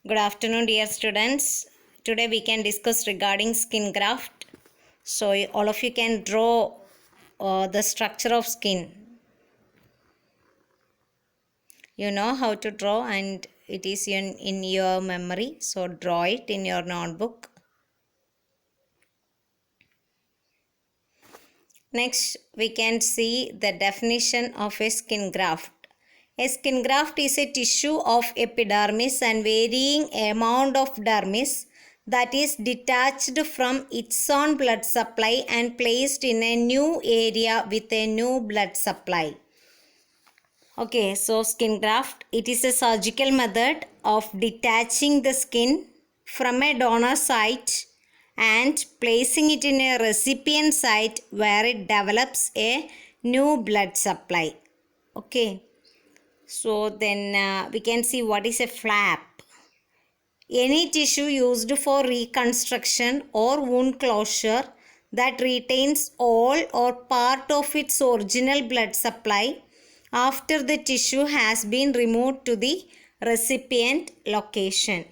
Good afternoon, dear students. Today we can discuss regarding skin graft. So all of you can draw the structure of skin. You know how to draw and it is in your memory. So draw it in your notebook. Next we can see the definition of a skin graft. A skin graft is a tissue of epidermis and varying amount of dermis that is detached from its own blood supply and placed in a new area with a new blood supply. Okay, so skin graft, it is a surgical method of detaching the skin from a donor site and placing it in a recipient site where it develops a new blood supply. Okay. So then we can see what is a flap. Any tissue used for reconstruction or wound closure that retains all or part of its original blood supply after the tissue has been removed to the recipient location.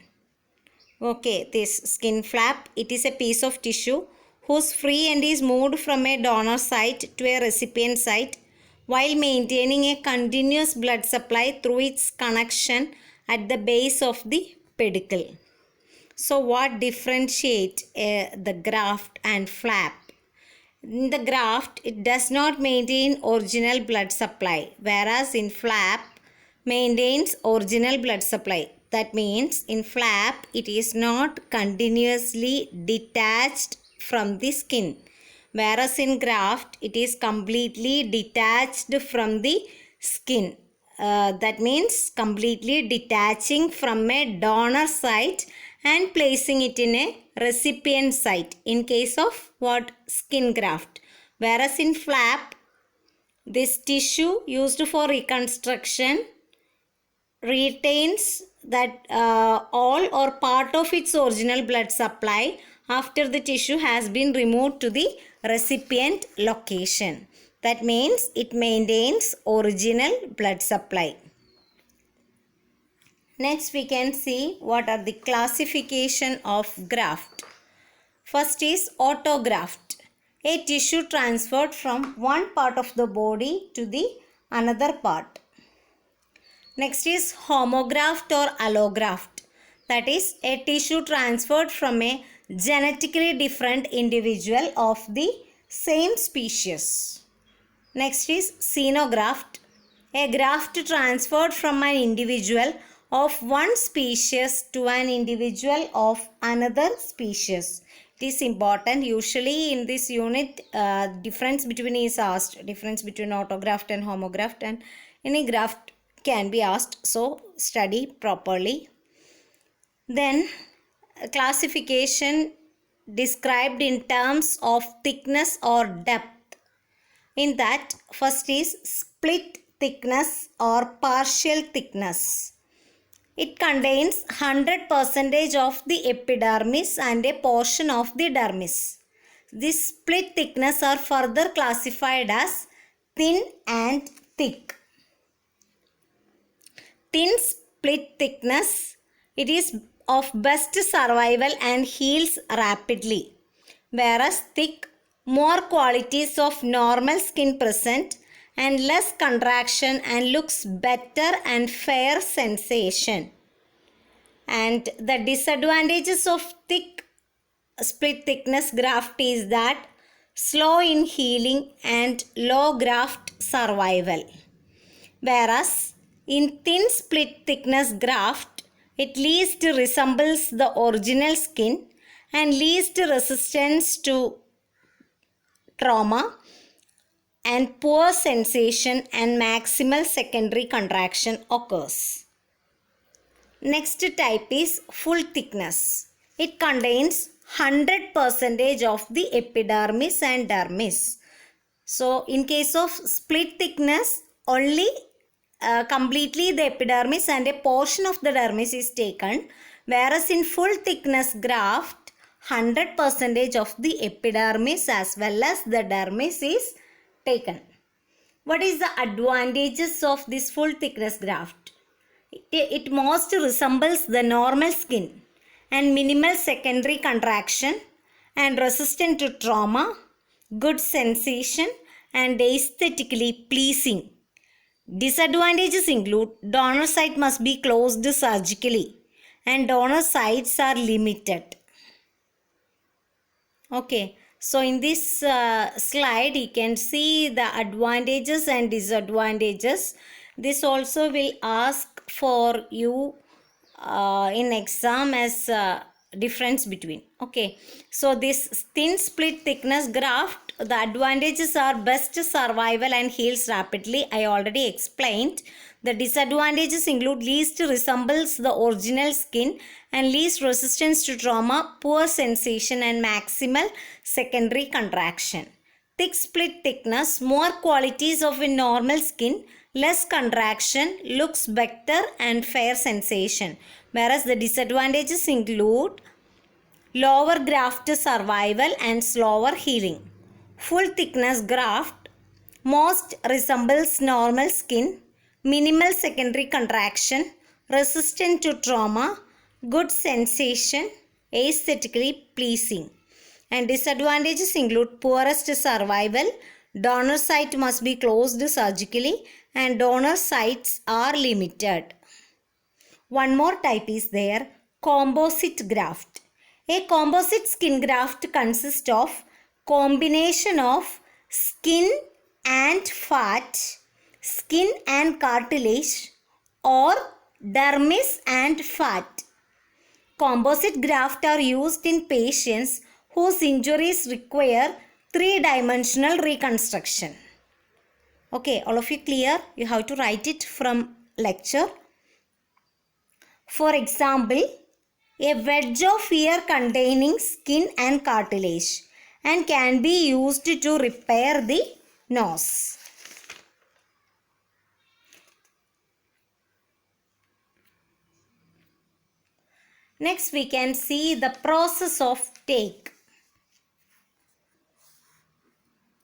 Okay, this skin flap, it is a piece of tissue whose free end is moved from a donor site to a recipient site while maintaining a continuous blood supply through its connection at the base of the pedicle. So what differentiates the graft and flap? In the graft, it does not maintain original blood supply, whereas in flap, maintains original blood supply. That means in flap, it is not continuously detached from the skin, whereas in graft, it is completely detached from the skin. That means completely detaching from a donor site and placing it in a recipient site in case of what? Skin graft. Whereas in flap, this tissue used for reconstruction retains that all or part of its original blood supply after the tissue has been removed to the recipient location. That means it maintains original blood supply. Next we can see what are the classification of graft. First is autograft, a tissue transferred from one part of the body to the another part. Next is homograft or allograft, that is a tissue transferred from a genetically different individual of the same species. Next is xenograft, a graft transferred from an individual of one species to an individual of another species. It is important. Usually in this unit, difference between is asked. Difference between autograft and homograft and any graft can be asked. So study properly. Then classification described in terms of thickness or depth. In that, first is split thickness or partial thickness. It contains 100% of the epidermis and a portion of the dermis. This split thickness are further classified as thin and thick. Thin split thickness, it is of best survival and heals rapidly, whereas thick, more qualities of normal skin present and less contraction and looks better and fair sensation. And the disadvantages of thick split thickness graft is that slow in healing and low graft survival. Whereas in thin split thickness graft, it least resembles the original skin and least resistance to trauma and poor sensation and maximal secondary contraction occurs. Next type is full thickness. It contains 100% of the epidermis and dermis. So in case of split thickness, only completely the epidermis and a portion of the dermis is taken, whereas in full thickness graft, 100% of the epidermis as well as the dermis is taken. What is the advantages of this full thickness graft? It most resembles the normal skin and minimal secondary contraction and resistant to trauma, good sensation and aesthetically pleasing. Disadvantages include donor site must be closed surgically and donor sites are limited. Okay, so in this slide you can see the advantages and disadvantages. This also will ask for you in exam as difference between. Okay, so this thin split thickness graft, the advantages are best survival and heals rapidly. I already explained. The disadvantages include least resembles the original skin and least resistance to trauma, poor sensation and maximal secondary contraction. Thick split thickness, more qualities of a normal skin, less contraction, looks better and fair sensation. Whereas the disadvantages include lower graft survival and slower healing. Full thickness graft most resembles normal skin, minimal secondary contraction, resistant to trauma, good sensation, aesthetically pleasing. And disadvantages include poorest survival, donor site must be closed surgically and donor sites are limited. One more type is there, composite graft. A composite skin graft consists of combination of skin and fat, skin and cartilage or dermis and fat. Composite graft are used in patients whose injuries require three-dimensional reconstruction. Okay, all of you clear? You have to write it from lecture. For example, a wedge of ear containing skin and cartilage and can be used to repair the nose. Next we can see the process of take.